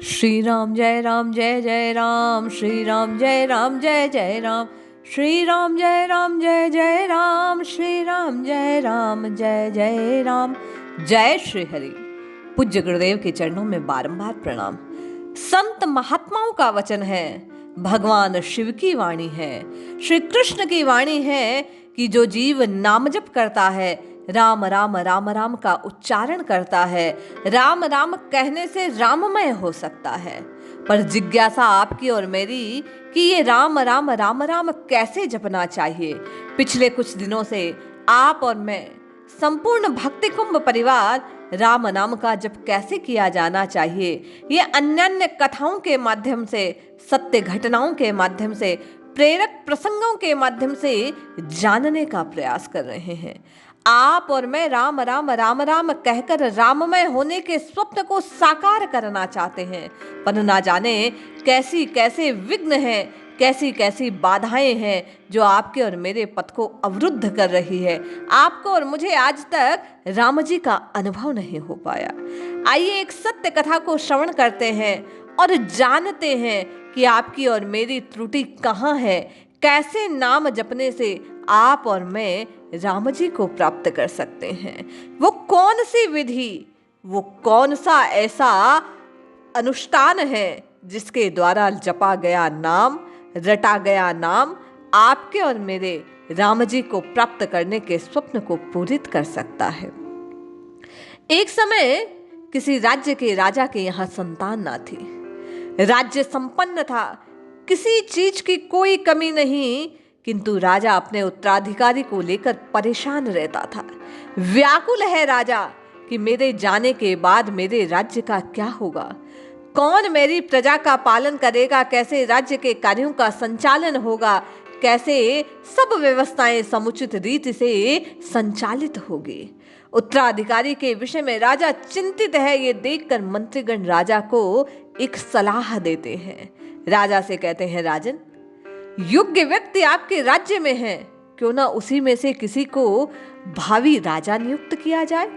श्री राम जय राम जय जय राम, श्री राम जय राम जय जय राम, श्री राम जय राम जय जय राम, श्री राम जय राम जय जय राम। जय श्री हरि। पूज्य गुरुदेव के चरणों में बारंबार प्रणाम। संत महात्माओं का वचन है, भगवान शिव की वाणी है, श्री कृष्ण की वाणी है कि जो जीव नाम जप करता है, राम राम राम राम का उच्चारण करता है, राम राम कहने से राममय हो सकता है। पर जिज्ञासा आपकी और मेरी कि ये राम राम राम राम कैसे जपना चाहिए। पिछले कुछ दिनों से आप और मैं, संपूर्ण भक्ति कुंभ परिवार राम नाम का जप कैसे किया जाना चाहिए, ये अन्य कथाओं के माध्यम से, सत्य घटनाओं के माध्यम से, प्रेरक प्रसंगों के माध्यम से जानने का प्रयास कर रहे हैं। आप और मैं राम राम राम राम कहकर राममय होने के स्वप्न को साकार करना चाहते हैं, पर ना जाने कैसी कैसे विघ्न हैं, कैसी कैसी बाधाएं हैं जो आपके और मेरे पथ को अवरुद्ध कर रही है। आपको और मुझे आज तक राम जी का अनुभव नहीं हो पाया। आइए एक सत्य कथा को श्रवण करते हैं और जानते हैं कि आपकी और मेरी त्रुटि कहाँ है, कैसे नाम जपने से आप और मैं राम जी को प्राप्त कर सकते हैं। वो कौन सी विधि, वो कौन सा ऐसा अनुष्ठान है जिसके द्वारा जपा गया नाम, रटा गया नाम आपके और मेरे राम जी को प्राप्त करने के स्वप्न को पूरित कर सकता है। एक समय किसी राज्य के राजा के यहाँ संतान ना थी। राज्य संपन्न था, किसी चीज की कोई कमी नहीं, किंतु राजा अपने उत्तराधिकारी को लेकर परेशान रहता था। व्याकुल है राजा कि मेरे जाने के बाद मेरे राज्य का क्या होगा, कौन मेरी प्रजा का पालन करेगा, कैसे राज्य के कार्यों का संचालन होगा, कैसे सब व्यवस्थाएं समुचित रीति से संचालित होगी। उत्तराधिकारी के विषय में राजा चिंतित है। ये देखकर मंत्रीगण राजा को एक सलाह देते हैं। राजा से कहते हैं, राजन, योग्य व्यक्ति आपके राज्य में है, क्यों ना उसी में से किसी को भावी राजा नियुक्त किया जाए।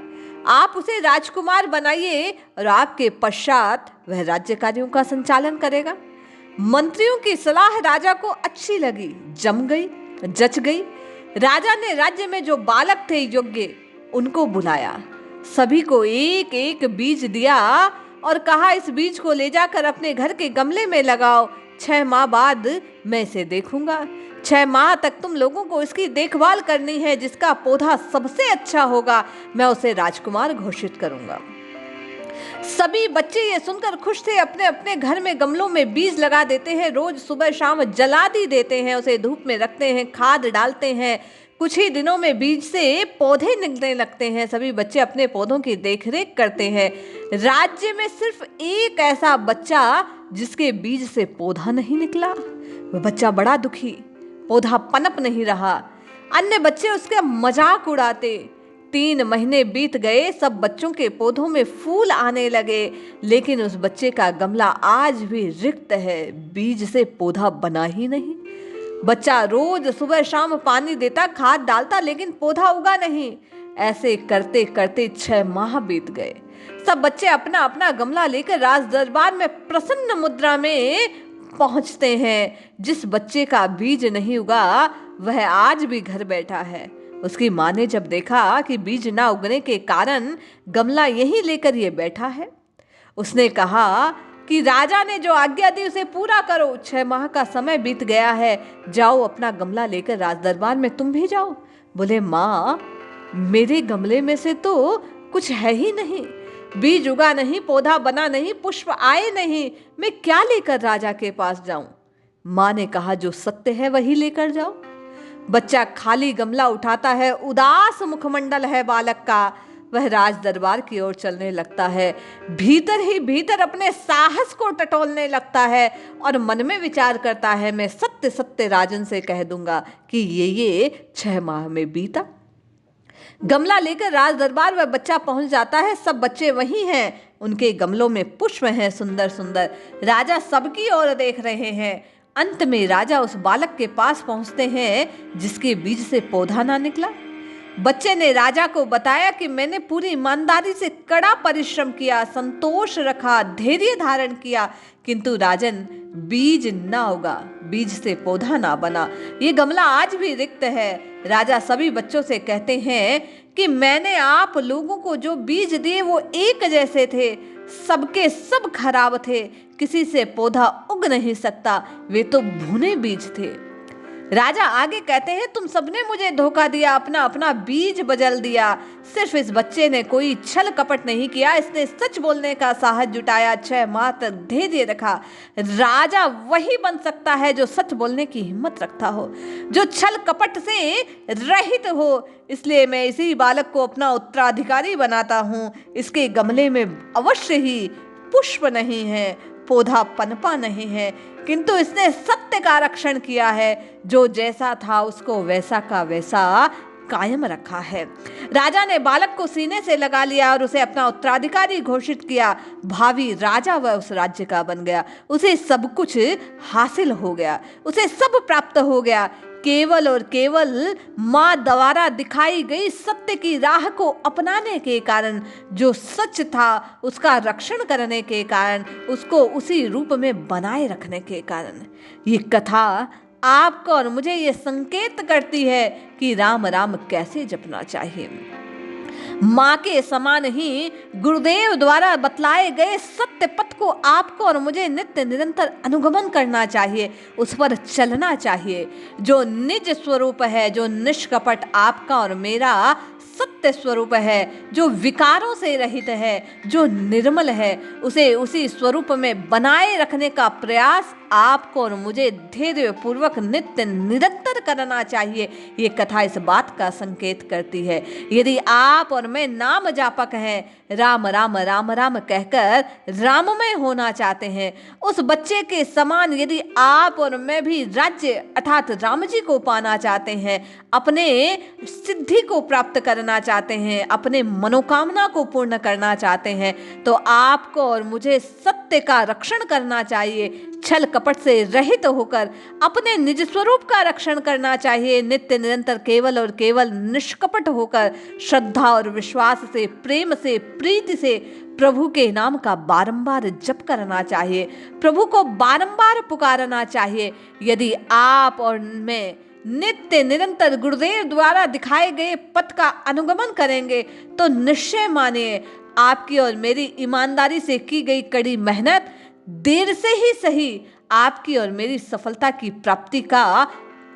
आप उसे राजकुमार बनाइए और आपके पश्चात वह राज्य कार्यों का संचालन करेगा। मंत्रियों की सलाह राजा को अच्छी लगी, जम गई, जच गई। राजा ने राज्य में जो बालक थे योग्य, उनको बुलाया, सभी को एक एक बीज दिया और कहा, इस बीज को ले जाकर अपने घर के गमले में लगाओ। 6 माह बाद मैं इसे देखूंगा। 6 माह तक तुम लोगों को इसकी देखभाल करनी है। जिसका पौधा सबसे अच्छा होगा, मैं उसे राजकुमार घोषित करूंगा। सभी बच्चे ये सुनकर खुश थे। अपने अपने घर में गमलों में बीज लगा देते हैं, रोज सुबह शाम जलादी देते हैं, उसे धूप में रखते हैं, खाद डालते हैं। कुछ ही दिनों में बीज से पौधे निकलने लगते हैं। सभी बच्चे अपने पौधों की देखरेख करते हैं। राज्य में सिर्फ एक ऐसा बच्चा जिसके बीज से पौधा नहीं निकला। वह बच्चा बड़ा दुखी, पौधा पनप नहीं रहा। अन्य बच्चे उसका मजाक उड़ाते। 3 महीने बीत गए, सब बच्चों के पौधों में फूल आने लगे, लेकिन उस बच्चे का गमला आज भी रिक्त है, बीज से पौधा बना ही नहीं। बच्चा रोज सुबह शाम पानी देता, खाद डालता, लेकिन पौधा उगा नहीं। ऐसे करते करते 6 माह बीत गए। सब बच्चे अपना अपना गमला लेकर राज दरबार में प्रसन्न मुद्रा में पहुंचते हैं। जिस बच्चे का बीज नहीं उगा वह आज भी घर बैठा है। उसकी माँ ने जब देखा कि बीज ना उगने के कारण गमला यहीं लेकर ये बैठा है, उसने कहा कि राजा ने जो आज्ञा दी उसे पूरा करो। 6 माह का समय बीत गया है, जाओ अपना गमला लेकर राज दरबार में तुम भी जाओ। बोले, माँ, मेरे गमले में से तो कुछ है ही नहीं, बीज उगा नहीं, पौधा बना नहीं, पुष्प आए नहीं, मैं क्या लेकर राजा के पास जाऊं। माँ ने कहा, जो सत्य है वही लेकर जाओ। बच्चा खाली गमला उठाता है, उदास मुखमंडल है बालक का। वह राज दरबार की ओर चलने लगता है। भीतर ही भीतर अपने साहस को टटोलने लगता है और मन में विचार करता है, मैं सत्य सत्य राजन से कह दूंगा कि ये 6 माह में बीता। गमला लेकर राज दरबार वह बच्चा पहुंच जाता है। सब बच्चे वहीं हैं, उनके गमलों में पुष्प हैं सुंदर सुंदर। राजा सबकी ओर देख रहे हैं। अंत में राजा उस बालक के पास पहुंचते हैं जिसके बीज से पौधा ना निकला। बच्चे ने राजा को बताया कि मैंने पूरी ईमानदारी से कड़ा परिश्रम किया, संतोष रखा, धैर्य धारण किया, किंतु राजन बीज ना उगा, बीज से पौधा ना बना, ये गमला आज भी रिक्त है। राजा सभी बच्चों से कहते हैं कि मैंने आप लोगों को जो बीज दिए वो एक जैसे थे, सबके सब खराब थे, किसी से पौधा उग नहीं सकता, वे तो भुने बीज थे। राजा आगे कहते हैं तुम सबने मुझे धोखा दिया, अपना अपना बीज बदल दिया। सिर्फ इस बच्चे ने कोई छल कपट नहीं किया, इसने सच बोलने का साहस जुटाया, 6 माह तक धैर्य रखा। राजा वही बन सकता है जो सच बोलने की हिम्मत रखता हो, जो छल कपट से रहित हो। इसलिए मैं इसी बालक को अपना उत्तराधिकारी बनाता हूँ। इसके गमले में अवश्य ही पुष्प नहीं है, पौधा पनपा नहीं है, किंतु इसने सत्य का रक्षण किया है, जो जैसा था उसको वैसा का वैसा कायम रखा है। राजा ने बालक को सीने से लगा लिया और उसे अपना उत्तराधिकारी घोषित किया। भावी राजा वह उस राज्य का बन गया, उसे सब कुछ हासिल हो गया, उसे सब प्राप्त हो गया। केवल और केवल माँ द्वारा दिखाई गई सत्य की राह को अपनाने के कारण, जो सच था उसका रक्षण करने के कारण, उसको उसी रूप में बनाए रखने के कारण। ये कथा आपको और मुझे ये संकेत करती है कि राम राम कैसे जपना चाहिए। माँ के समान ही गुरुदेव द्वारा बतलाए गए सत्य पथ को आपको और मुझे नित्य निरंतर अनुगमन करना चाहिए, उस पर चलना चाहिए। जो निज स्वरूप है, जो निष्कपट आपका और मेरा सत्य स्वरूप है, जो विकारों से रहित है, जो निर्मल है, उसे उसी स्वरूप में बनाए रखने का प्रयास आपको और मुझे धैर्य पूर्वक नित्य निरंतर करना चाहिए। ये कथा इस बात का संकेत करती है। यदि आप और मैं नाम जापक हैं, राम राम राम राम कहकर राममय होना चाहते हैं, उस बच्चे के समान यदि आप और मैं भी राज्य अर्थात राम जी को पाना चाहते हैं, अपने सिद्धि को प्राप्त करना चाहते हैं, अपने मनोकामना को पूर्ण करना चाहते हैं, तो आपको और मुझे सत्य का रक्षण करना चाहिए, छल कपट से रहित होकर अपने निज स्वरूप का रक्षण करना चाहिए। नित्य निरंतर केवल और केवल निष्कपट होकर श्रद्धा और विश्वास से, प्रेम से, प्रीति से प्रभु के नाम का बारंबार जप करना चाहिए, प्रभु को बारंबार पुकारना चाहिए। यदि आप और मैं नित्य निरंतर गुरुदेव द्वारा दिखाए गए पथ का अनुगमन करेंगे तो निश्चय मानिए आपकी और मेरी ईमानदारी से की गई कड़ी मेहनत देर से ही सही आपकी और मेरी सफलता की प्राप्ति का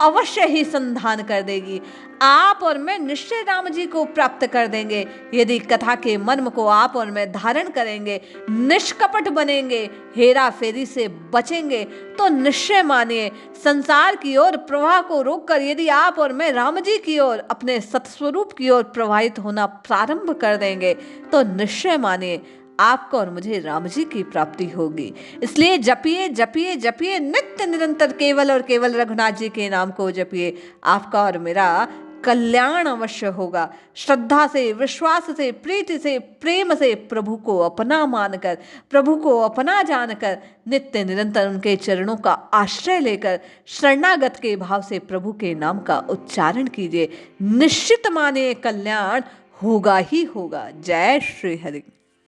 अवश्य ही संधान कर देगी। आप और मैं निश्चय राम जी को प्राप्त कर देंगे यदि कथा के मर्म को आप और मैं धारण करेंगे, निष्कपट बनेंगे, हेरा फेरी से बचेंगे, तो निश्चय मानिए संसार की ओर प्रवाह को रोककर यदि आप और मैं राम जी की ओर, अपने सत्स्वरूप की ओर प्रवाहित होना प्रारंभ कर देंगे तो निश्चय मानिए आपको और मुझे राम जी की प्राप्ति होगी। इसलिए जपिए जपिए जपिए नित्य निरंतर केवल और केवल रघुनाथ जी के नाम को जपिए, आपका और मेरा कल्याण अवश्य होगा। श्रद्धा से, विश्वास से, प्रीति से, प्रेम से प्रभु को अपना मानकर, प्रभु को अपना जानकर, नित्य निरंतर उनके चरणों का आश्रय लेकर शरणागत के भाव से प्रभु के नाम का उच्चारण कीजिए। निश्चित माने कल्याण होगा ही होगा। जय श्री हरि।